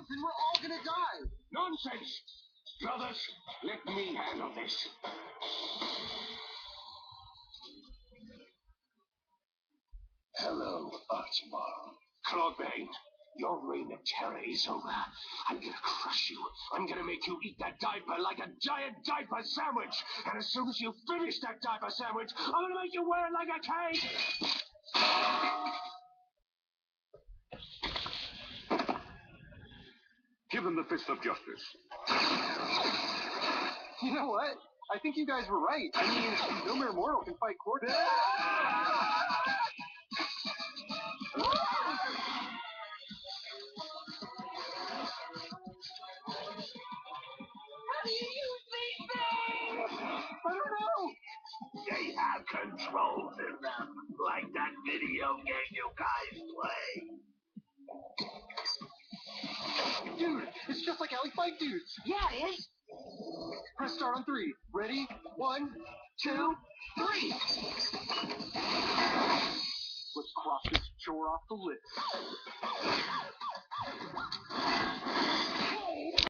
then we're all gonna die. Nonsense! Brothers, let me handle this. Hello, Archibald. Clawbane, your reign of terror is over. I'm gonna crush you. I'm gonna make you eat that diaper like a giant diaper sandwich. And as soon as you finish that diaper sandwich, I'm gonna make you wear it like a cape. Give them the fist of justice. You know what? I think you guys were right. I mean, no mere mortal can fight Cortex. How do you use these things? I don't know. They have controls in them, like that video game you guys play. Dude, it's just like Alex Bike Dudes. Yeah, it is. Press start on 3. Ready? 1, 2, 3. Let's cross this chore off the list.